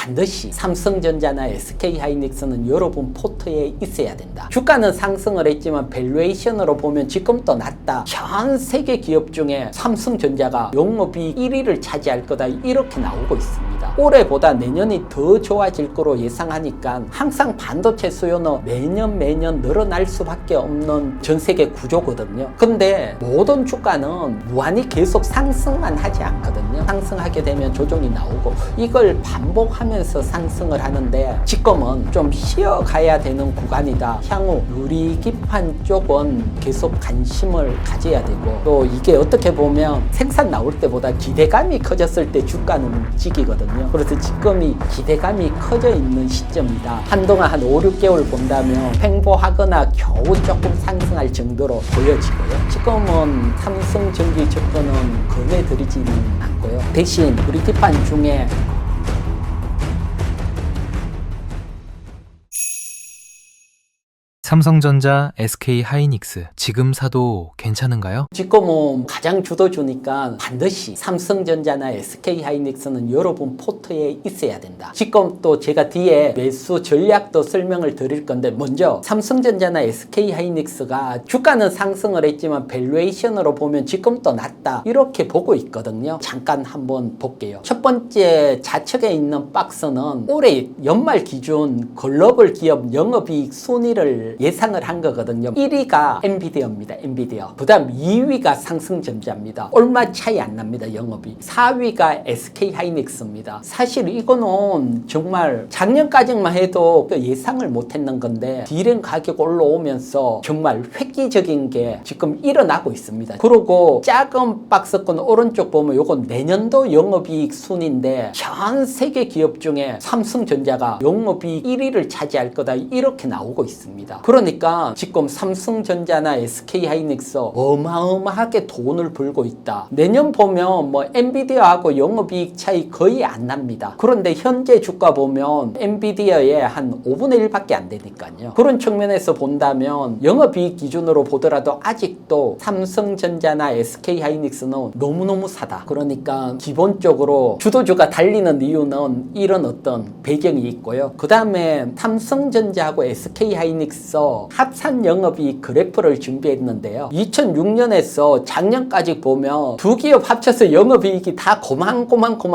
반드시 삼성전자나 SK하이닉스는 여러분 포트에 있어야 된다. 주가는 상승을 했지만 밸류에이션으로 보면 지금도 낮다. 전 세계 기업 중에 삼성전자가 영업이익 1위를 차지할 거다, 이렇게 나오고 있습니다. 올해보다 내년이 더 좋아질 거로 예상하니까 항상 반도체 수요는 매년 늘어날 수밖에 없는 전 세계 구조거든요. 근데 모든 주가는 무한히 계속 상승만 하지 않거든요. 상승하게 되면 조정이 나오고 이걸 반복하면서 상승을 하는데 지금은 좀 쉬어가야 되는 구간이다. 향후 유리기판 쪽은 계속 관심을 가져야 되고, 또 이게 어떻게 보면 생산 나올 때보다 기대감이 커졌을 때 주가는 움직이거든요. 그래서 지금이 기대감이 커져 있는 시점이다. 한동안 한 5, 6개월 본다면 횡보하거나 겨우 조금 상승할 정도로 보여지고요. 지금은 삼성전기 접근은 권해드리지는 않고요. 대신 우리 기판 중에 삼성전자, SK하이닉스 지금 사도 괜찮은가요? 지금은 가장 주도주니까 반드시 삼성전자나 SK하이닉스는 여러분 포트에 있어야 된다. 지금 또 제가 뒤에 매수 전략도 설명을 드릴 건데, 먼저 삼성전자나 SK하이닉스가 주가는 상승을 했지만 밸류에이션으로 보면 지금도 낮다, 이렇게 보고 있거든요. 잠깐 한번 볼게요. 첫 번째 좌측에 있는 박스는 올해 연말 기준 글로벌 기업 영업이익 순위를 예상을 한 거거든요. 1위가 엔비디아입니다. 엔비디아. 그 다음 2위가 삼성전자입니다. 얼마 차이 안 납니다. 영업이. 4위가 SK하이닉스입니다. 사실 이거는 정말 작년까지만 해도 예상을 못했는 건데 디램 가격 올라오면서 정말 획기적인 게 지금 일어나고 있습니다. 그리고 작은 박스권 오른쪽 보면 요건 내년도 영업이익 순인데 전 세계 기업 중에 삼성전자가 영업이익 1위를 차지할 거다, 이렇게 나오고 있습니다. 그러니까 지금 삼성전자나 SK하이닉스 어마어마하게 돈을 벌고 있다. 내년 보면 뭐 엔비디아하고 영업이익 차이 거의 안 납니다. 그런데 현재 주가 보면 엔비디아의 한 5분의 1밖에 안 되니까요. 그런 측면에서 본다면 영업이익 기준으로 보더라도 아직도 삼성전자나 SK하이닉스는 너무너무 사다. 그러니까 기본적으로 주도주가 달리는 이유는 이런 어떤 배경이 있고요. 그 다음에 삼성전자하고 SK하이닉스 합산 영업이익 그래프를 준비했는데요. 2006년에서 작년까지 보면 두 기업 합쳐서 영업이익이 다 고만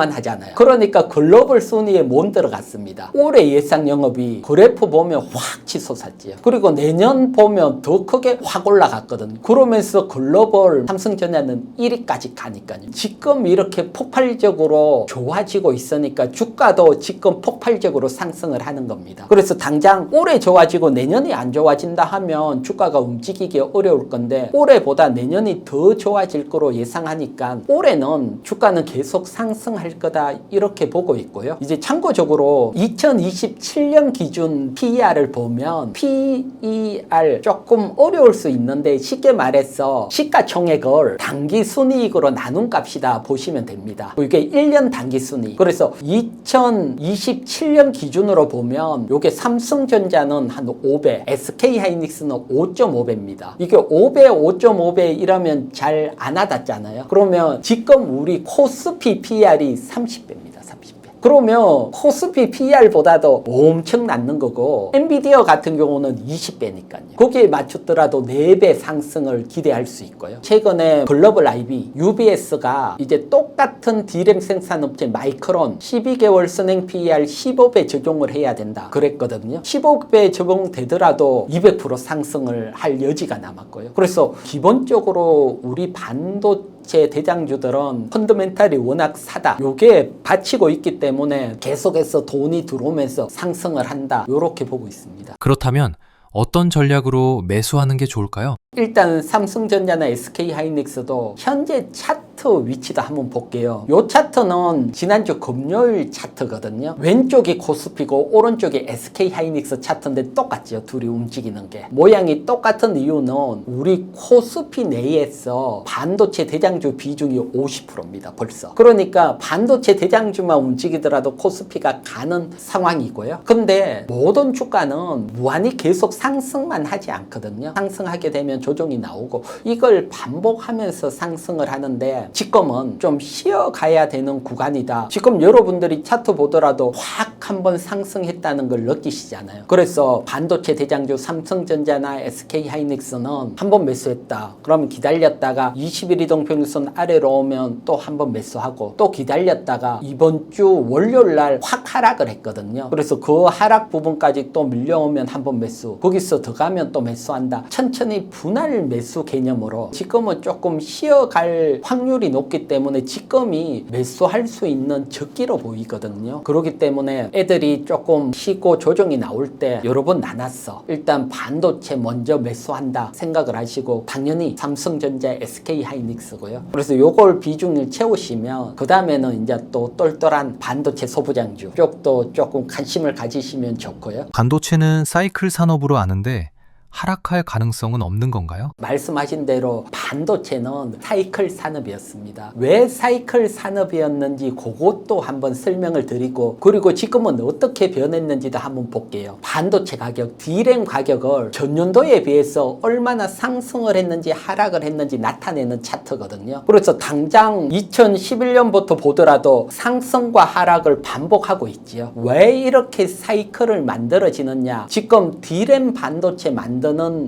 하잖아요. 그러니까 글로벌 순위에 못 들어갔습니다. 올해 예상 영업이익 그래프 보면 확 치솟았지요. 그리고 내년 보면 더 크게 확 올라갔거든. 그러면서 글로벌 삼성전자는 1위까지 가니까요. 지금 이렇게 폭발적으로 좋아지고 있으니까 주가도 지금 폭발적으로 상승을 하는 겁니다. 그래서 당장 올해 좋아지고 내년이 안 좋아진다 하면 주가가 움직이기 어려울 건데, 올해보다 내년이 더 좋아질 거로 예상하니까 올해는 주가는 계속 상승할 거다, 이렇게 보고 있고요. 이제 참고적으로 2027년 기준 PER을 보면 PER 조금 어려울 수 있는데 쉽게 말해서 시가총액을 단기 순이익으로 나눈 값이다 보시면 됩니다. 이게 1년 단기 순이익. 그래서 2027년 기준으로 보면 이게 삼성전자는 한 5배, SK하이닉스는 5.5배입니다. 이게 5배, 5.5배 이러면 잘 안 와닿잖아요. 그러면 지금 우리 코스피 PER이 30배입니다. 30배. 그러면 코스피 PER보다도 엄청 낮는 거고, 엔비디아 같은 경우는 20배니까요. 거기에 맞췄더라도 4배 상승을 기대할 수 있고요. 최근에 글로벌 IB, UBS가 이제 똑같은 디램 생산업체 마이크론 12개월 선행 PER 15배 적용을 해야 된다 그랬거든요. 15배 적용되더라도 200% 상승을 할 여지가 남았고요. 그래서 기본적으로 우리 반도체 대장주들은 펀더멘탈이 워낙 사다, 요게 받치고 있기 때문에 계속해서 돈이 들어오면서 상승을 한다, 요렇게 보고 있습니다. 그렇다면 어떤 전략으로 매수하는 게 좋을까요? 일단 삼성전자나 SK하이닉스도 현재 차트 위치도 한번 볼게요. 이 차트는 지난주 금요일 차트거든요. 왼쪽이 코스피고 오른쪽이 SK하이닉스 차트인데 똑같죠. 둘이 움직이는 게. 모양이 똑같은 이유는 우리 코스피 내에서 반도체 대장주 비중이 50%입니다. 벌써. 그러니까 반도체 대장주만 움직이더라도 코스피가 가는 상황이고요. 근데 모든 주가는 무한히 계속 상승만 하지 않거든요. 상승하게 되면 조정이 나오고 이걸 반복하면서 상승을 하는데 지금은 좀 쉬어가야 되는 구간이다. 지금 여러분들이 차트 보더라도 확 한번 상승했다는 걸 느끼시잖아요. 그래서 반도체 대장주 삼성전자나 SK하이닉스는 한번 매수했다. 그러면 기다렸다가 20일 이동평균선 아래로 오면 또 한번 매수하고 또 기다렸다가 이번 주 월요일 날 확 하락을 했거든요. 그래서 그 하락 부분까지 또 밀려오면 한번 매수, 거기서 더 가면 또 매수한다. 천천히 분할 매수 개념으로 지금은 조금 쉬어갈 확률이 높기 때문에 지금이 매수할 수 있는 적기로 보이거든요. 그렇기 때문에 애들이 조금 쉬고 조정이 나올 때 여러 번 나눴어. 일단 반도체 먼저 매수한다 생각을 하시고 당연히 삼성전자, SK하이닉스고요. 그래서 요걸 비중을 채우시면 그 다음에는 이제 또 똘똘한 반도체 소부장주 쪽도 조금 관심을 가지시면 좋고요. 반도체는 사이클 산업으로 아는데 하락할 가능성은 없는 건가요? 말씀하신 대로 반도체는 사이클 산업이었습니다. 왜 사이클 산업이었는지 그것도 한번 설명을 드리고, 그리고 지금은 어떻게 변했는지도 한번 볼게요. 반도체 가격, D램 가격을 전년도에 비해서 얼마나 상승을 했는지 하락을 했는지 나타내는 차트거든요. 그래서 당장 2011년부터 보더라도 상승과 하락을 반복하고 있지요. 왜 이렇게 사이클을 만들어지느냐? 지금 D램 반도체 만드는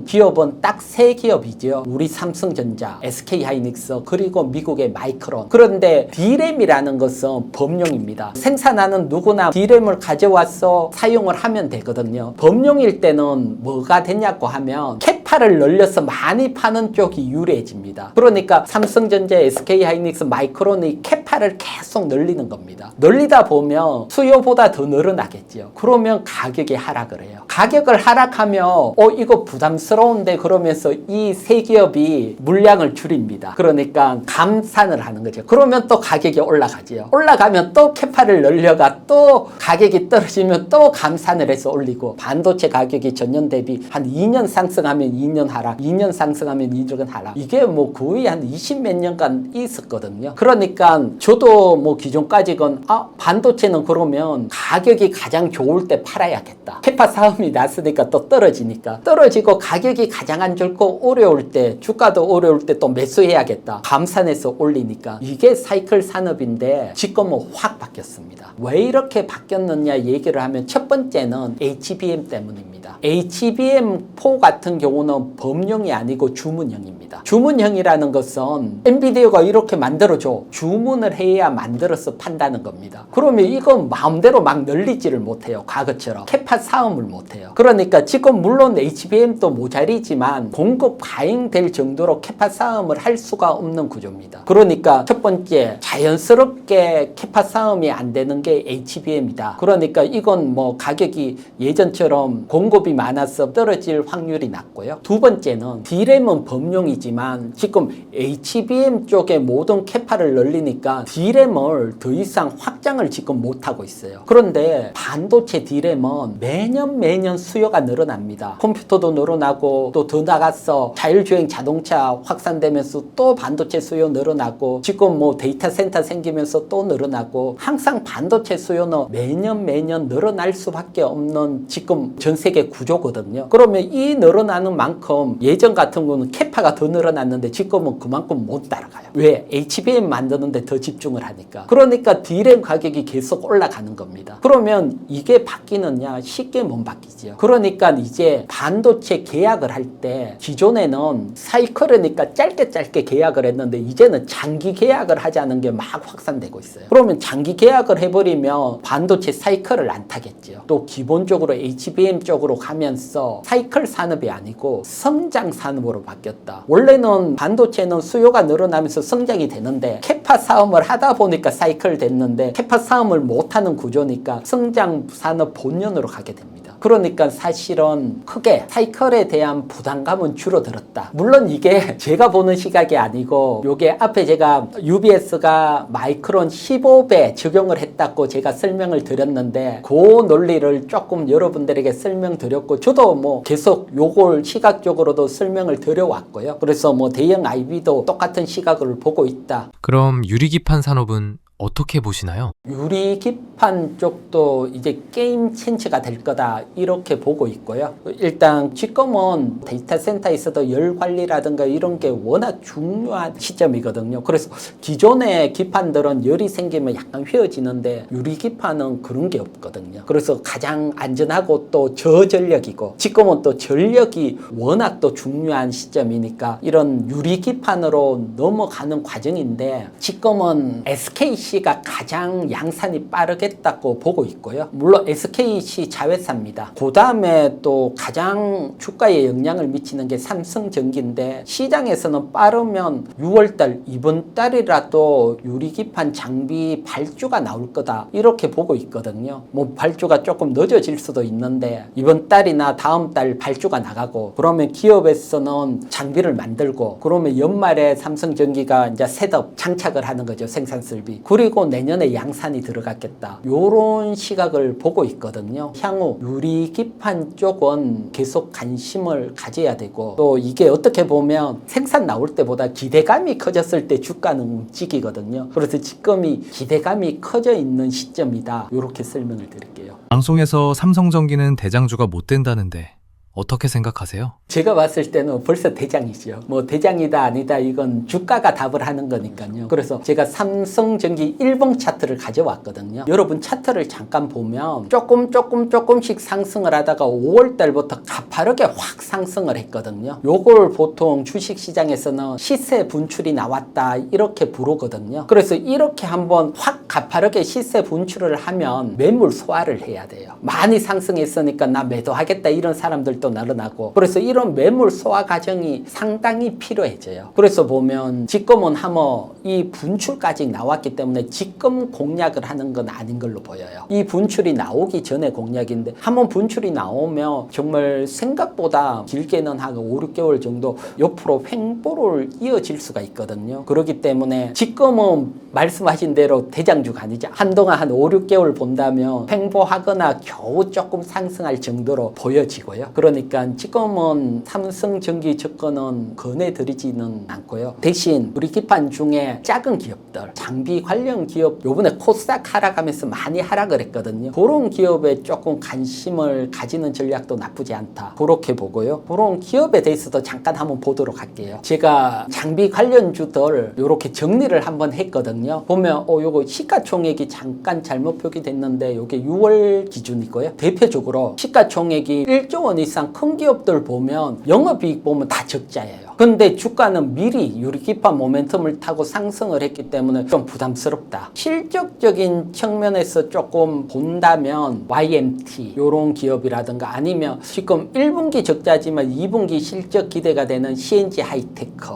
기업은 딱 세 기업이죠. 우리 삼성전자, SK하이닉스, 그리고 미국의 마이크론. 그런데 D램이라는 것은 범용입니다. 생산하는 누구나 D램을 가져와서 사용을 하면 되거든요. 범용일 때는 뭐가 되냐고 하면 캐파를 늘려서 많이 파는 쪽이 유리해집니다. 그러니까 삼성전자, SK하이닉스, 마이크론이 캐파를 계속 늘리는 겁니다. 늘리다 보면 수요보다 더 늘어나겠죠. 그러면 가격이 하락을 해요. 가격을 하락하면 이거 부담스러운데 그러면서 이 세 기업이 물량을 줄입니다. 그러니까 감산을 하는 거죠. 그러면 또 가격이 올라가지요. 올라가면 또 캐파를 늘려가 또 가격이 떨어지면 또 감산을 해서 올리고, 반도체 가격이 전년 대비 한 2년 상승하면 2년 하락, 2년 상승하면 2년 하락. 이게 뭐 거의 한 20몇 년간 있었거든요. 그러니까 저도 뭐 기존까지건 반도체는 그러면 가격이 가장 좋을 때 팔아야겠다. 캐파 싸움이 났으니까 또 떨어지니까, 떨어지고 가격이 가장 안 좋고 어려울 때, 주가도 어려울 때 또 매수해야겠다. 감산해서 올리니까. 이게 사이클 산업인데 지금은 확 바뀌었습니다. 왜 이렇게 바뀌었느냐 얘기를 하면 첫 번째는 HBM 때문입니다. HBM4 같은 경우는 범용이 아니고 주문형입니다. 주문형이라는 것은 엔비디아가 이렇게 만들어줘, 주문을 해야 만들어서 판다는 겁니다. 그러면 이건 마음대로 막 늘리지를 못해요. 과거처럼 캐파 싸움을 못해요. 그러니까 지금 물론 HBM도 모자리지만 공급 과잉될 정도로 캐파 싸움을 할 수가 없는 구조입니다. 그러니까 첫 번째, 자연스럽게 캐파 싸움이 안 되는 게 HBM이다. 그러니까 이건 뭐 가격이 예전처럼 공급이 많아서 떨어질 확률이 낮고요. 두 번째는 D램은 범용이지만 지금 HBM 쪽에 모든 캐파를 늘리니까 D램을 더 이상 확장을 지금 못하고 있어요. 그런데 반도체 D램은 매년 수요가 늘어납니다. 컴퓨터도 늘어나고 또 더 나가서 자율주행 자동차 확산되면서 또 반도체 수요 늘어나고, 지금 뭐 데이터 센터 생기면서 또 늘어나고, 항상 반도체 수요는 매년 늘어날 수밖에 없는 지금 전 세계 구조거든요. 그러면 이 늘어나는 만큼 예전 같은 거는 캐파가 더 늘어났는데 지금은 그만큼 못 따라가요. 왜? HBM 만드는데 더 집중을 하니까. 그러니까 D램 가격이 계속 올라가는 겁니다. 그러면 이게 바뀌느냐? 쉽게 못 바뀌죠. 그러니까 이제 반도체 계약을 할 때 기존에는 사이클이니까 짧게 계약을 했는데 이제는 장기 계약을 하자는 게 막 확산되고 있어요. 그러면 장기 계약을 해버리면 반도체 사이클을 안 타겠죠. 또 기본적으로 HBM 쪽으로 가면서 사이클 산업이 아니고 성장 산업으로 바뀌었다. 원래는 반도체는 수요가 늘어나면서 성장이 되는데 캐파 싸움을 하다 보니까 사이클 됐는데, 캐파 싸움을 못하는 구조니까 성장 산업 본연으로 가게 됩니다. 그러니까 사실은 크게 사이클에 대한 부담감은 줄어들었다. 물론 이게 제가 보는 시각이 아니고, 요게 앞에 제가 UBS가 마이크론 15배 적용을 했다고 제가 설명을 드렸는데, 그 논리를 조금 여러분들에게 설명드렸고, 저도 뭐 계속 요걸 시각적으로도 설명을 드려왔고요. 그래서 뭐 대형 IB도 똑같은 시각을 보고 있다. 그럼 유리기판 산업은 어떻게 보시나요? 유리 기판 쪽도 이제 게임 체인지가 될 거다 이렇게 보고 있고요. 일단 지금은 데이터 센터에서도 열 관리라든가 이런 게 워낙 중요한 시점이거든요. 그래서 기존의 기판들은 열이 생기면 약간 휘어지는데 유리 기판은 그런 게 없거든요. 그래서 가장 안전하고 또 저전력이고 지금은 또 전력이 워낙 또 중요한 시점이니까 이런 유리 기판으로 넘어가는 과정인데 지금은 SKC가 가장 양산이 빠르겠다고 보고 있고요. 물론 SKC 자회사입니다. 그 다음에 또 가장 주가에 영향을 미치는 게 삼성전기인데 시장에서는 빠르면 6월달 이번 달이라도 유리기판 장비 발주가 나올 거다 이렇게 보고 있거든요. 뭐 발주가 조금 늦어질 수도 있는데 이번 달이나 다음 달 발주가 나가고 그러면 기업에서는 장비를 만들고 그러면 연말에 삼성전기가 이제 셋업 장착을 하는 거죠. 생산 설비. 그리고 내년에 양산이 들어갔겠다. 요런 시각을 보고 있거든요. 향후 유리기판 쪽은 계속 관심을 가져야 되고 또 이게 어떻게 보면 생산 나올 때보다 기대감이 커졌을 때 주가는 움직이거든요. 그래서 지금이 기대감이 커져 있는 시점이다. 이렇게 설명을 드릴게요. 방송에서 삼성전기는 대장주가 못 된다는데 어떻게 생각하세요? 제가 봤을 때는 벌써 대장이죠. 뭐 대장이다 아니다 이건 주가가 답을 하는 거니까요. 그래서 제가 삼성전기 일봉 차트를 가져왔거든요. 여러분 차트를 잠깐 보면 조금씩 상승을 하다가 5월 달부터 가파르게 확 상승을 했거든요. 요걸 보통 주식시장에서는 시세 분출이 나왔다 이렇게 부르거든요. 그래서 이렇게 한번 확 가파르게 시세 분출을 하면 매물 소화를 해야 돼요. 많이 상승했으니까 나 매도하겠다 이런 사람들 또 늘어나고 그래서 이런 매물 소화 과정이 상당히 필요해져요. 그래서 보면 지금은 하면 이 분출까지 나왔기 때문에 지금 공략을 하는 건 아닌 걸로 보여요. 이 분출이 나오기 전에 공략인데 한번 분출이 나오면 정말 생각보다 길게는 한 5, 6개월 정도 옆으로 횡보를 이어질 수가 있거든요. 그렇기 때문에 지금은 말씀하신 대로 대장주가 아니죠. 한동안 한 5, 6개월 본다면 횡보하거나 겨우 조금 상승할 정도로 보여지고요. 그러니까 지금은 삼성전기 접근은 권해드리지는 않고요. 대신 우리 기판 중에 작은 기업들, 장비 관련 기업 요번에 코스닥 하락하면서 많이 하락을 했거든요. 그런 기업에 조금 관심을 가지는 전략도 나쁘지 않다. 그렇게 보고요. 그런 기업에 대해서도 잠깐 한번 보도록 할게요. 제가 장비 관련주들 이렇게 정리를 한번 했거든요. 보면 요거 시가총액이 잠깐 잘못 표기됐는데 요게 6월 기준이고요. 대표적으로 시가총액이 1조 원 이상 큰 기업들 보면 영업이익 보면 다 적자예요. 근데 주가는 미리 유리기판 모멘텀을 타고 상승을 했기 때문에 좀 부담스럽다. 실적적인 측면에서 조금 본다면 YMT 이런 기업이라든가 아니면 지금 1분기 적자지만 2분기 실적 기대가 되는 CNG 하이테크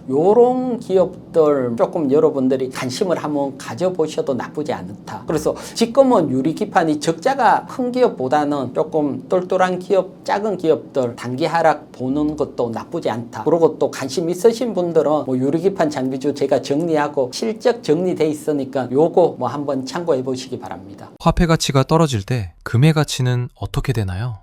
이런 기업들 조금 여러분들이 관심을 한번 가져보셔도 나쁘지 않다. 그래서 지금은 유리기판이 적자가 큰 기업보다는 조금 똘똘한 기업, 작은 기업들 단기 하락 보는 것도 나쁘지 않다. 그리고 또 관심 있으신 분들은 뭐 유리기판 장비주 제가 정리하고 실적 정리돼 있으니까 요거 뭐 한번 참고해 보시기 바랍니다. 화폐 가치가 떨어질 때 금의 가치는 어떻게 되나요?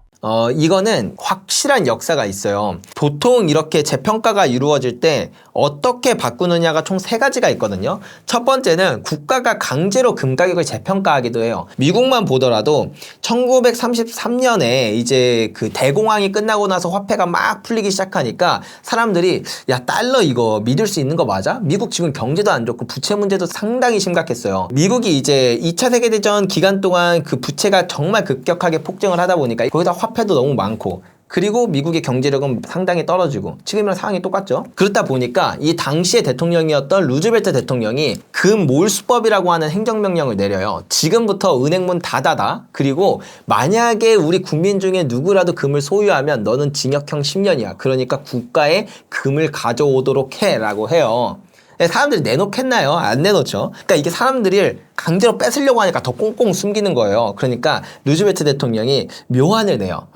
이거는 확실한 역사가 있어요. 보통 이렇게 재평가가 이루어질 때 어떻게 바꾸느냐가 총 3가지가 있거든요. 첫 번째는 국가가 강제로 금 가격을 재평가하기도 해요. 미국만 보더라도 1933년에 이제 그 대공황이 끝나고 나서 화폐가 막 풀리기 시작하니까 사람들이 야, 달러 이거 믿을 수 있는 거 맞아? 미국 지금 경제도 안 좋고 부채 문제도 상당히 심각했어요. 미국이 이제 2차 세계대전 기간 동안 그 부채가 정말 급격하게 폭증을 하다 보니까 거기다 화폐도 너무 많고 그리고 미국의 경제력은 상당히 떨어지고 지금이랑 상황이 똑같죠. 그렇다 보니까 이 당시의 대통령이었던 루즈벨트 대통령이 금 몰수법이라고 하는 행정명령을 내려요. 지금부터 은행문 닫아다. 그리고 만약에 우리 국민 중에 누구라도 금을 소유하면 너는 징역형 10년이야. 그러니까 국가에 금을 가져오도록 해 라고 해요. 사람들이 내놓겠나요? 안 내놓죠. 그러니까 이게 사람들이 강제로 뺏으려고 하니까 더 꽁꽁 숨기는 거예요. 그러니까 루즈벨트 대통령이 묘안을 내요.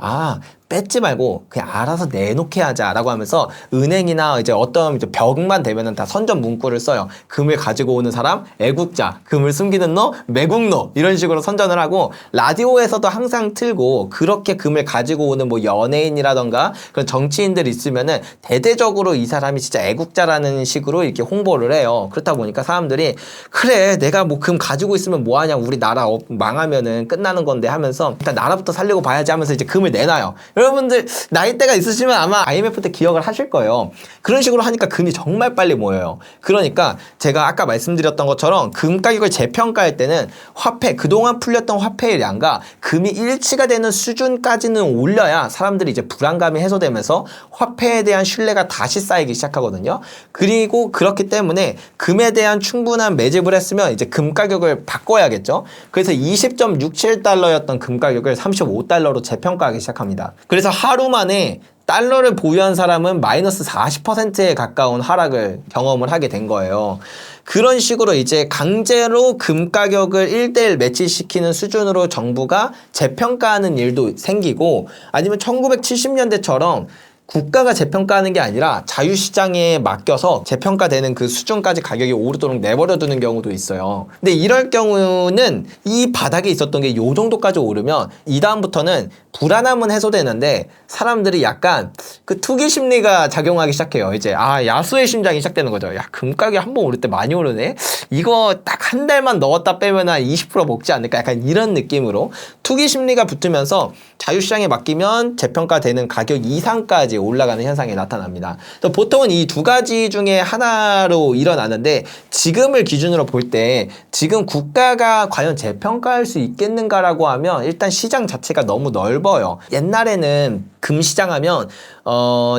뺏지 말고 그냥 알아서 내놓게 하자라고 하면서 은행이나 이제 어떤 이제 벽만 되면은 다 선전 문구를 써요. 금을 가지고 오는 사람 애국자, 금을 숨기는 너 매국노, 이런 식으로 선전을 하고, 라디오에서도 항상 틀고, 그렇게 금을 가지고 오는 뭐 연예인이라던가 그런 정치인들 있으면은 대대적으로 이 사람이 진짜 애국자라는 식으로 이렇게 홍보를 해요. 그렇다 보니까 사람들이 그래, 내가 뭐 금 가지고 있으면 뭐하냐, 우리 나라 망하면은 끝나는 건데 하면서 일단 나라부터 살리고 봐야지 하면서 이제 금을 내놔요. 여러분들 나이대가 있으시면 아마 IMF 때 기억을 하실 거예요. 그런 식으로 하니까 금이 정말 빨리 모여요. 그러니까 제가 아까 말씀드렸던 것처럼 금 가격을 재평가할 때는 화폐, 그동안 풀렸던 화폐의 양과 금이 일치가 되는 수준까지는 올려야 사람들이 이제 불안감이 해소되면서 화폐에 대한 신뢰가 다시 쌓이기 시작하거든요. 그리고 그렇기 때문에 금에 대한 충분한 매집을 했으면 이제 금 가격을 바꿔야겠죠. 그래서 20.67달러였던 금 가격을 35달러로 재평가하기 시작합니다. 그래서 하루 만에 달러를 보유한 사람은 마이너스 40%에 가까운 하락을 경험을 하게 된 거예요. 그런 식으로 이제 강제로 금 가격을 1대1 매치시키는 수준으로 정부가 재평가하는 일도 생기고, 아니면 1970년대처럼 국가가 재평가하는 게 아니라 자유시장에 맡겨서 재평가되는 그 수준까지 가격이 오르도록 내버려두는 경우도 있어요. 근데 이럴 경우는 이 바닥에 있었던 게 요 정도까지 오르면 이 다음부터는 불안함은 해소되는데 사람들이 약간 그 투기 심리가 작용하기 시작해요. 이제 야수의 심장이 시작되는 거죠. 야, 금 가격이 한 번 오를 때 많이 오르네. 이거 딱 한 달만 넣었다 빼면 한 20% 먹지 않을까? 약간 이런 느낌으로 투기 심리가 붙으면서 자유시장에 맡기면 재평가되는 가격 이상까지 올라가는 현상이 나타납니다. 보통은 이 두 가지 중에 하나로 일어나는데, 지금을 기준으로 볼 때 지금 국가가 과연 재평가할 수 있겠는가라고 하면 일단 시장 자체가 너무 넓어요. 옛날에는 금 시장 하면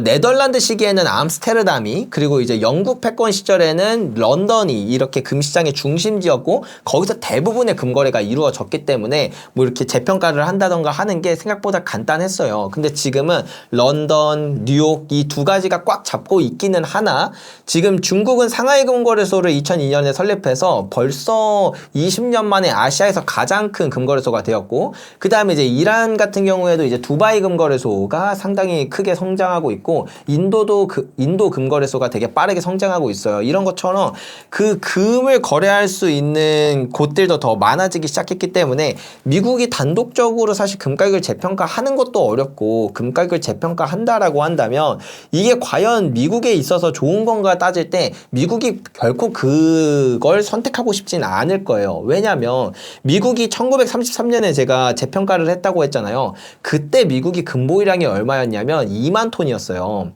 네덜란드 시기에는 암스테르담이, 그리고 이제 영국 패권 시절에는 런던이 이렇게 금 시장의 중심지였고, 거기서 대부분의 금거래가 이루어졌기 때문에 뭐 이렇게 재평가를 한다던가 하는 게 생각보다 간단했어요. 근데 지금은 런던, 뉴욕 이 두 가지가 꽉 잡고 있기는 하나, 지금 중국은 상하이 금거래소를 2002년에 설립해서 벌써 20년 만에 아시아에서 가장 큰 금거래소가 되었고, 그 다음에 이제 이란 같은 경우에도 이제 두바이 금거래소가 상당히 크게 성장하고 있고, 인도 금거래소가 되게 빠르게 성장하고 있어요. 이런 것처럼 그 금을 거래할 수 있는 곳들도 더 많아지기 시작했기 때문에 미국이 단독적으로 사실 금 가격을 재평가하는 것도 어렵고, 금 가격을 재평가한다라고 한다면 이게 과연 미국에 있어서 좋은 건가 따질 때 미국이 결코 그걸 선택하고 싶진 않을 거예요. 왜냐하면 미국이 1933년에 제가 재평가를 했다고 했잖아요. 그때 미국이 금 보유량이 얼마였냐면 2만 톤이었어요.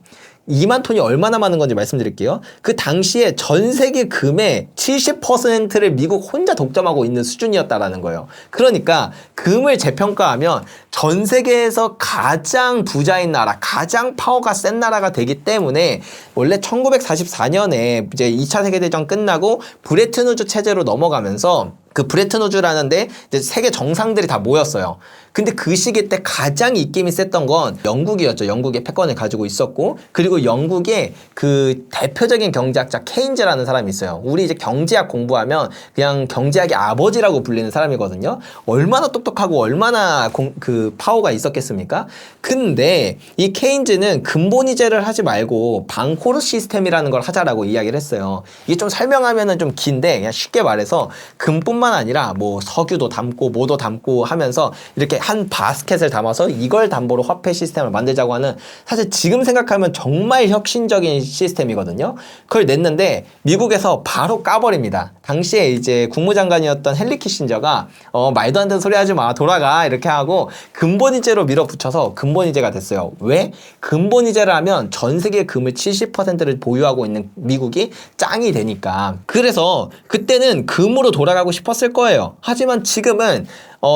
2만 톤이 얼마나 많은 건지 말씀드릴게요. 그 당시에 전 세계 금의 70%를 미국 혼자 독점하고 있는 수준이었다라는 거예요. 그러니까 금을 재평가하면 전 세계에서 가장 부자인 나라, 가장 파워가 센 나라가 되기 때문에, 원래 1944년에 이제 2차 세계대전 끝나고 브레튼 우즈 체제로 넘어가면서 그 브레튼 우즈라는데 이제 세계 정상들이 다 모였어요. 근데 그 시기 때 가장 입김이 셌던 건 영국이었죠. 영국의 패권을 가지고 있었고, 그리고 영국의 그 대표적인 경제학자 케인즈라는 사람이 있어요. 우리 이제 경제학 공부하면 그냥 경제학의 아버지라고 불리는 사람이거든요. 얼마나 똑똑하고 얼마나 그 파워가 있었겠습니까? 근데 이 케인즈는 근본이제를 하지 말고 방코르 시스템이라는 걸 하자라고 이야기를 했어요. 이게 좀 설명하면은 좀 긴데, 그냥 쉽게 말해서 금뿐만 아니라 뭐 석유도 담고 뭐도 담고 하면서 이렇게 한 바스켓을 담아서 이걸 담보로 화폐 시스템을 만들자고 하는, 사실 지금 생각하면 정말 혁신적인 시스템이거든요. 그걸 냈는데 미국에서 바로 까버립니다. 당시에 이제 국무장관이었던 헨리 키신저가 말도 안 되는 소리 하지 마, 돌아가, 이렇게 하고 근본이제로 밀어붙여서 근본이제가 됐어요. 왜? 근본이제를 하면 전 세계 금을 70%를 보유하고 있는 미국이 짱이 되니까. 그래서 그때는 금으로 돌아가고 싶었을 거예요. 하지만 지금은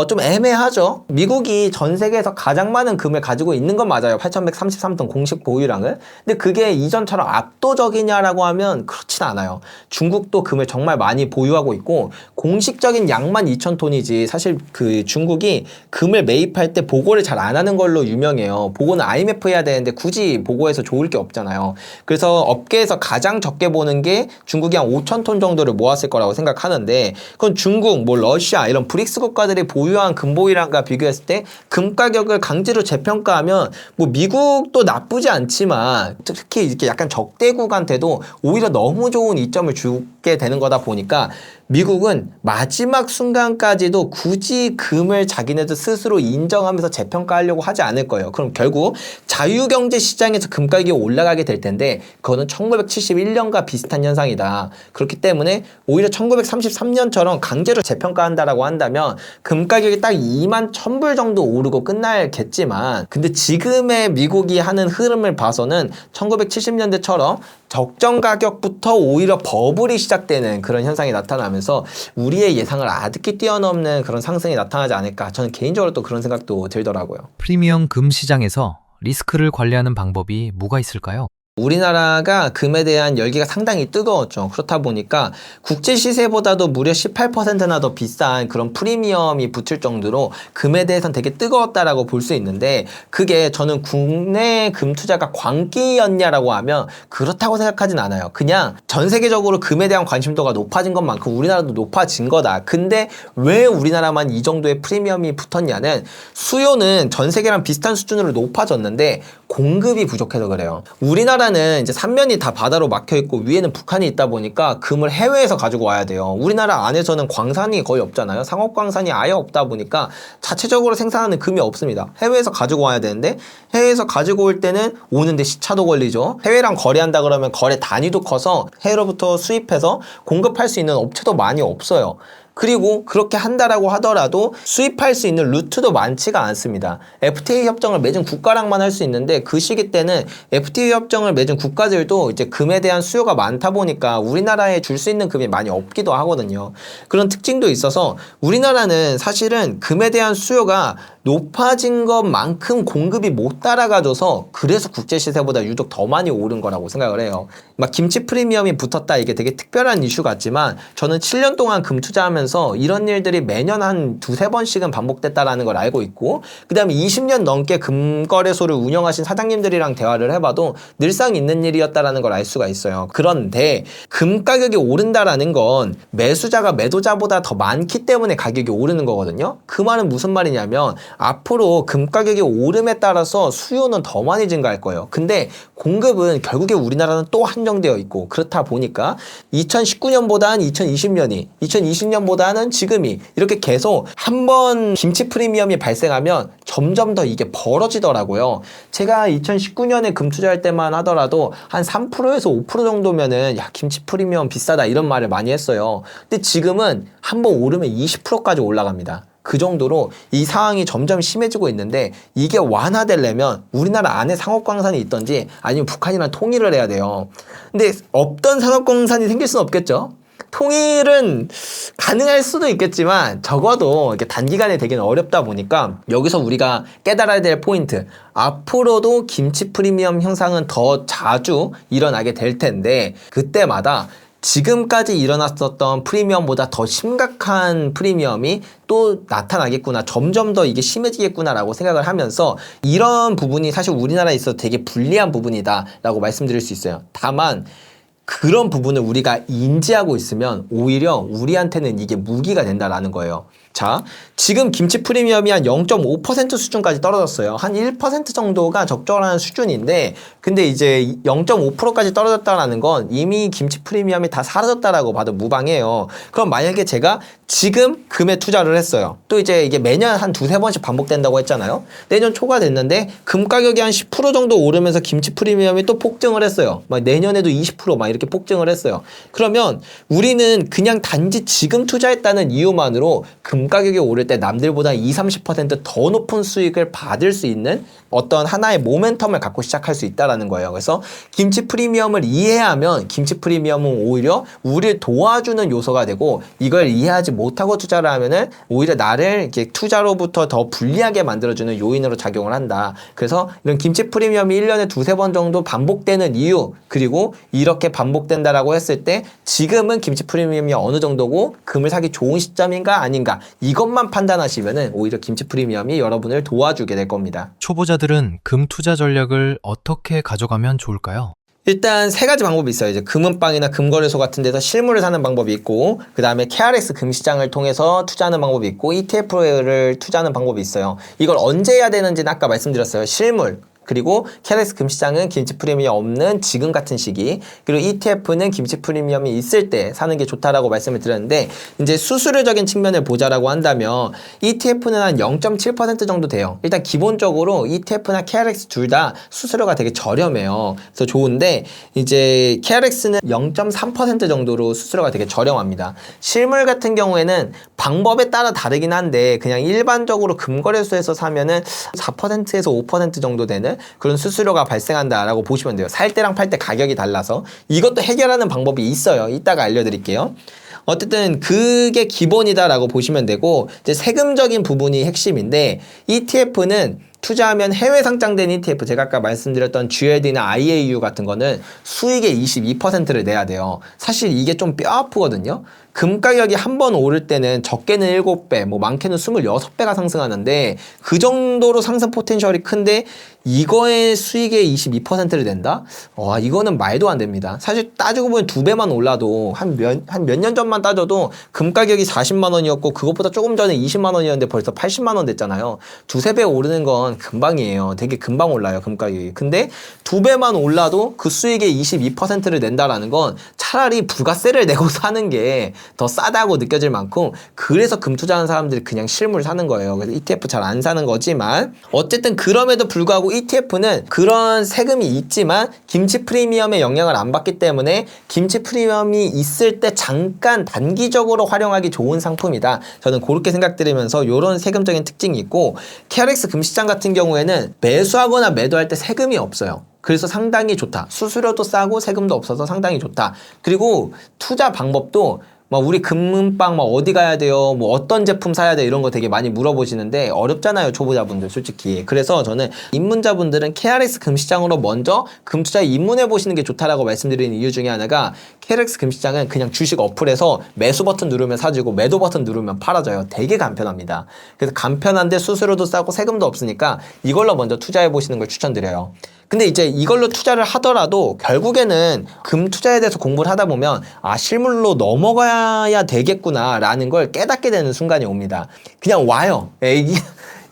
좀 애매하죠. 미국이 전 세계에서 가장 많은 금을 가지고 있는 건 맞아요. 8,133톤 공식 보유량을. 근데 그게 이전처럼 압도적이냐라고 하면 그렇진 않아요. 중국도 금을 정말 많이 보유하고 있고, 공식적인 양만 2,000톤이지 사실 그 중국이 금을 매입할 때 보고를 잘 안 하는 걸로 유명해요. 보고는 IMF 해야 되는데 굳이 보고해서 좋을 게 없잖아요. 그래서 업계에서 가장 적게 보는 게 중국이 한 5,000톤 정도를 모았을 거라고 생각하는데, 그건 중국, 뭐 러시아 이런 브릭스 국가들이 보유한 금보유량과 비교했을 때 금 가격을 강제로 재평가하면 뭐 미국도 나쁘지 않지만 특히 이렇게 약간 적대 국한테도 오히려 너무 좋은 이점을 주게 되는 거다 보니까 미국은 마지막 순간까지도 굳이 금을 자기네들 스스로 인정하면서 재평가하려고 하지 않을 거예요. 그럼 결국 자유경제 시장에서 금 가격이 올라가게 될 텐데 그거는 1971년과 비슷한 현상이다. 그렇기 때문에 오히려 1933년처럼 강제로 재평가한다라고 한다면 금 가격이 딱 2만 1,000불 정도 오르고 끝날겠지만 근데 지금의 미국이 하는 흐름을 봐서는 1970년대처럼 적정 가격부터 오히려 버블이 시작되는 그런 현상이 나타나면서 우리의 예상을 아득히 뛰어넘는 그런 상승이 나타나지 않을까. 저는 개인적으로 또 그런 생각도 들더라고요. 프리미엄 금 시장에서 리스크를 관리하는 방법이 뭐가 있을까요? 우리나라가 금에 대한 열기가 상당히 뜨거웠죠. 그렇다 보니까 국제 시세보다도 무려 18%나 더 비싼 그런 프리미엄이 붙을 정도로 금에 대해서는 되게 뜨거웠다라고 볼 수 있는데 그게 저는 국내 금 투자가 광기였냐라고 하면 그렇다고 생각하진 않아요. 그냥 전 세계적으로 금에 대한 관심도가 높아진 것만큼 우리나라도 높아진 거다. 근데 왜 우리나라만 이 정도의 프리미엄이 붙었냐는 수요는 전 세계랑 비슷한 수준으로 높아졌는데 공급이 부족해서 그래요. 우리나라는 이제 삼면이 다 바다로 막혀 있고 위에는 북한이 있다 보니까 금을 해외에서 가지고 와야 돼요. 우리나라 안에서는 광산이 거의 없잖아요. 상업광산이 아예 없다 보니까 자체적으로 생산하는 금이 없습니다. 해외에서 가지고 와야 되는데 해외에서 가지고 올 때는 오는데 시차도 걸리죠. 해외랑 거래한다 그러면 거래 단위도 커서 해외로부터 수입해서 공급할 수 있는 업체도 많이 없어요. 그리고 그렇게 한다라고 하더라도 수입할 수 있는 루트도 많지가 않습니다. FTA 협정을 맺은 국가랑만 할 수 있는데 그 시기 때는 FTA 협정을 맺은 국가들도 이제 금에 대한 수요가 많다 보니까 우리나라에 줄 수 있는 금이 많이 없기도 하거든요. 그런 특징도 있어서 우리나라는 사실은 금에 대한 수요가 높아진 것만큼 공급이 못 따라가줘서 그래서 국제 시세보다 유독 더 많이 오른 거라고 생각을 해요. 막 김치 프리미엄이 붙었다 이게 되게 특별한 이슈 같지만 저는 7년 동안 금 투자하면서 이런 일들이 매년 한 두세 번씩은 반복됐다라는 걸 알고 있고 그 다음에 20년 넘게 금거래소를 운영하신 사장님들이랑 대화를 해봐도 늘상 있는 일이었다라는 걸 알 수가 있어요. 그런데 금 가격이 오른다라는 건 매수자가 매도자보다 더 많기 때문에 가격이 오르는 거거든요. 그 말은 무슨 말이냐면 앞으로 금 가격이 오름에 따라서 수요는 더 많이 증가할 거예요. 근데 공급은 결국에 우리나라는 또 한정되어 있고 그렇다 보니까 2019년보다는 2020년이 2020년보다는 지금이 이렇게 계속 한번 김치 프리미엄이 발생하면 점점 더 이게 벌어지더라고요. 제가 2019년에 금 투자할 때만 하더라도 한 3%에서 5% 정도면은 야 김치 프리미엄 비싸다 이런 말을 많이 했어요. 근데 지금은 한번 오르면 20%까지 올라갑니다. 그 정도로 이 상황이 점점 심해지고 있는데 이게 완화되려면 우리나라 안에 상업광산이 있던지 아니면 북한이랑 통일을 해야 돼요. 근데 없던 상업광산이 생길 수는 없겠죠. 통일은 가능할 수도 있겠지만 적어도 이렇게 단기간에 되기는 어렵다 보니까 여기서 우리가 깨달아야 될 포인트 앞으로도 김치 프리미엄 현상은 더 자주 일어나게 될 텐데 그때마다 지금까지 일어났었던 프리미엄보다 더 심각한 프리미엄이 또 나타나겠구나. 점점 더 이게 심해지겠구나라고 생각을 하면서 이런 부분이 사실 우리나라에 있어서 되게 불리한 부분이다라고 말씀드릴 수 있어요. 다만 그런 부분을 우리가 인지하고 있으면 오히려 우리한테는 이게 무기가 된다라는 거예요. 자, 지금 김치 프리미엄이 한 0.5% 수준까지 떨어졌어요. 한 1% 정도가 적절한 수준인데 근데 이제 0.5%까지 떨어졌다라는 건 이미 김치 프리미엄이 다 사라졌다라고 봐도 무방해요. 그럼 만약에 제가 지금 금에 투자를 했어요. 또 이제 이게 매년 한 두세 번씩 반복된다고 했잖아요. 내년 초가 됐는데 금 가격이 한 10% 정도 오르면서 김치 프리미엄이 또 폭증을 했어요. 막 내년에도 20% 이렇게 폭증을 했어요. 그러면 우리는 그냥 단지 지금 투자했다는 이유만으로 금 가격이 오를 때 남들보다 20-30% 더 높은 수익을 받을 수 있는 어떤 하나의 모멘텀을 갖고 시작할 수 있다는 거예요. 그래서 김치 프리미엄을 이해하면 김치 프리미엄은 오히려 우리를 도와주는 요소가 되고 이걸 이해하지 못하고 투자를 하면은 오히려 나를 이렇게 투자로부터 더 불리하게 만들어주는 요인으로 작용을 한다. 그래서 이런 김치 프리미엄이 1년에 두세 번 정도 반복되는 이유 그리고 이렇게 반복된다라고 했을 때 지금은 김치 프리미엄이 어느 정도고 금을 사기 좋은 시점인가 아닌가 이것만 판단하시면은 오히려 김치 프리미엄이 여러분을 도와주게 될 겁니다. 초보자들은 금 투자 전략을 어떻게 가져가면 좋을까요? 일단 세 가지 방법이 있어요. 이제 금은방이나 금거래소 같은 데서 실물을 사는 방법이 있고, 그 다음에 KRX 금시장을 통해서 투자하는 방법이 있고, ETF를 투자하는 방법이 있어요. 이걸 언제 해야 되는지는 아까 말씀드렸어요. 실물. 그리고 KRX 금시장은 김치 프리미엄이 없는 지금 같은 시기, 그리고 ETF는 김치 프리미엄이 있을 때 사는 게 좋다라고 말씀을 드렸는데, 이제 수수료적인 측면을 보자라고 한다면 ETF는 한 0.7% 정도 돼요. 일단 기본적으로 ETF나 KRX 둘 다 수수료가 되게 저렴해요. 그래서 좋은데, 이제 KRX는 0.3% 정도로 수수료가 되게 저렴합니다. 실물 같은 경우에는 방법에 따라 다르긴 한데, 그냥 일반적으로 금거래소에서 사면은 4%에서 5% 정도 되는 그런 수수료가 발생한다라고 보시면 돼요. 살 때랑 팔 때 가격이 달라서. 이것도 해결하는 방법이 있어요. 이따가 알려드릴게요. 어쨌든 그게 기본이다라고 보시면 되고, 이제 세금적인 부분이 핵심인데, ETF는 투자하면 해외 상장된 ETF, 제가 아까 말씀드렸던 GLD나 IAU 같은 거는 수익의 22%를 내야 돼요. 사실 이게 좀 뼈 아프거든요. 금 가격이 한 번 오를 때는 적게는 7배, 뭐 많게는 26배가 상승하는데, 그 정도로 상승 포텐셜이 큰데 이거의 수익의 22%를 낸다? 와, 이거는 말도 안 됩니다. 사실 따지고 보면 2배만 올라도 한 몇 년 전만 따져도 금 가격이 40만 원이었고 그것보다 조금 전에 20만 원이었는데 벌써 80만 원 됐잖아요. 2~3배 오르는 건 금방이에요. 되게 금방 올라요, 금 가격이. 근데 2배만 올라도 그 수익의 22%를 낸다라는 건 차라리 부가세를 내고 사는 게 더 싸다고 느껴질 만큼, 그래서 금 투자하는 사람들이 그냥 실물 사는 거예요. 그래서 ETF 잘 안 사는 거지만, 어쨌든 그럼에도 불구하고 ETF는 그런 세금이 있지만 김치 프리미엄의 영향을 안 받기 때문에 김치 프리미엄이 있을 때 잠깐 단기적으로 활용하기 좋은 상품이다. 저는 그렇게 생각드리면서 이런 세금적인 특징이 있고, KRX 금시장 같은 경우에는 매수하거나 매도할 때 세금이 없어요. 그래서 상당히 좋다. 수수료도 싸고 세금도 없어서 상당히 좋다. 그리고 투자 방법도 막 우리 금은방 막 어디 가야 돼요? 뭐 어떤 제품 사야 돼? 이런 거 되게 많이 물어보시는데 어렵잖아요, 초보자분들 솔직히. 그래서 저는 입문자분들은 KRX 금시장으로 먼저 금투자에 입문해 보시는 게 좋다라고 말씀드리는 이유 중에 하나가, KRX 금시장은 그냥 주식 어플에서 매수 버튼 누르면 사지고 매도 버튼 누르면 팔아져요. 되게 간편합니다. 그래서 간편한데 수수료도 싸고 세금도 없으니까 이걸로 먼저 투자해 보시는 걸 추천드려요. 근데 이제 이걸로 투자를 하더라도 결국에는 금 투자에 대해서 공부를 하다 보면, 아, 실물로 넘어가야 되겠구나 라는 걸 깨닫게 되는 순간이 옵니다. 그냥 와요.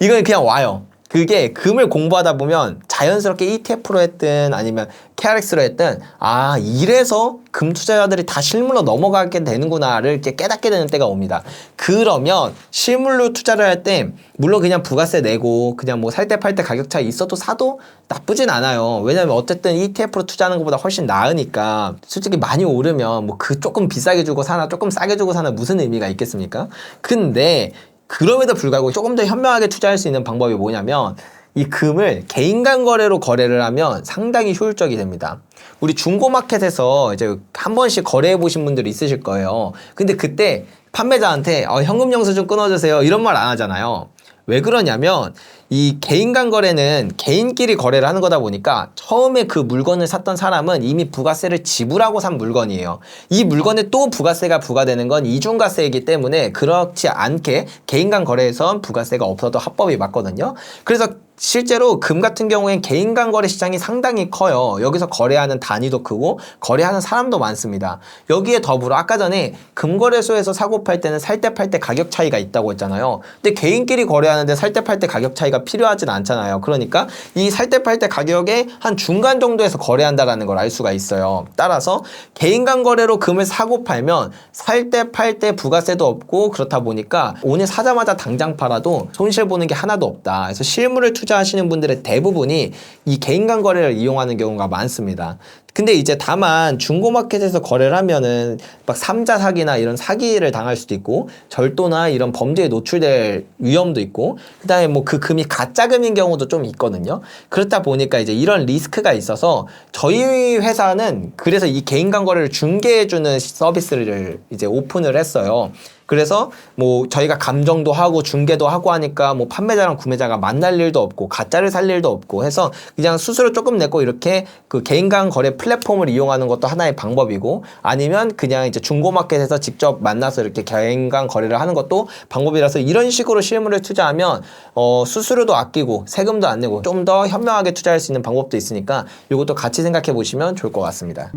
이건 그냥 와요. 그게 금을 공부하다 보면 자연스럽게 ETF로 했든 아니면 KRX로 했든, 아, 이래서 금 투자자들이 다 실물로 넘어가게 되는구나를 이렇게 깨닫게 되는 때가 옵니다. 그러면 실물로 투자를 할 때 물론 그냥 부가세 내고 그냥 뭐 살 때 팔 때 가격 차이 있어도 사도 나쁘진 않아요. 왜냐면 어쨌든 ETF로 투자하는 것보다 훨씬 나으니까. 솔직히 많이 오르면 뭐 그 조금 비싸게 주고 사나 조금 싸게 주고 사나 무슨 의미가 있겠습니까? 근데 그럼에도 불구하고 조금 더 현명하게 투자할 수 있는 방법이 뭐냐면, 이 금을 개인 간 거래로 거래를 하면 상당히 효율적이 됩니다. 우리 중고마켓에서 이제 한 번씩 거래해 보신 분들이 있으실 거예요. 근데 그때 판매자한테 현금 영수증 끊어주세요 이런 말 안 하잖아요. 왜 그러냐면, 이 개인 간 거래는 개인끼리 거래를 하는 거다 보니까 처음에 그 물건을 샀던 사람은 이미 부가세를 지불하고 산 물건이에요. 이 물건에 또 부가세가 부과되는 건 이중과세이기 때문에 그렇지 않게 개인 간 거래에선 부가세가 없어도 합법이 맞거든요. 그래서 실제로 금 같은 경우엔 개인 간 거래 시장이 상당히 커요. 여기서 거래하는 단위도 크고 거래하는 사람도 많습니다. 여기에 더불어 아까 전에 금거래소에서 사고 팔 때는 살 때 팔 때 가격 차이가 있다고 했잖아요. 근데 개인끼리 거래하는데 살 때 팔 때 가격 차이가 필요하진 않잖아요. 그러니까 이 살 때 팔 때 가격의 한 중간 정도에서 거래한다라는 걸 알 수가 있어요. 따라서 개인 간 거래로 금을 사고 팔면 살 때 팔 때 부가세도 없고, 그렇다 보니까 오늘 사자마자 당장 팔아도 손실 보는 게 하나도 없다. 그래서 실물을 투자하시는 분들의 대부분이 이 개인 간 거래를 이용하는 경우가 많습니다. 근데 이제 다만 중고마켓에서 거래를 하면은 막 삼자 사기나 이런 사기를 당할 수도 있고, 절도나 이런 범죄에 노출될 위험도 있고, 그다음에 뭐 그 금이 가짜 금인 경우도 좀 있거든요. 그렇다 보니까 이제 이런 리스크가 있어서 저희 회사는 그래서 이 개인 간 거래를 중개해주는 서비스를 이제 오픈을 했어요. 그래서 뭐 저희가 감정도 하고 중개도 하고 하니까 뭐 판매자랑 구매자가 만날 일도 없고 가짜를 살 일도 없고 해서 그냥 수수료 조금 내고 이렇게 그 개인 간 거래 플랫폼을 이용하는 것도 하나의 방법이고, 아니면 그냥 이제 중고마켓에서 직접 만나서 이렇게 개인 간 거래를 하는 것도 방법이라서, 이런 식으로 실물을 투자하면 수수료도 아끼고 세금도 안 내고 좀 더 현명하게 투자할 수 있는 방법도 있으니까 이것도 같이 생각해 보시면 좋을 것 같습니다.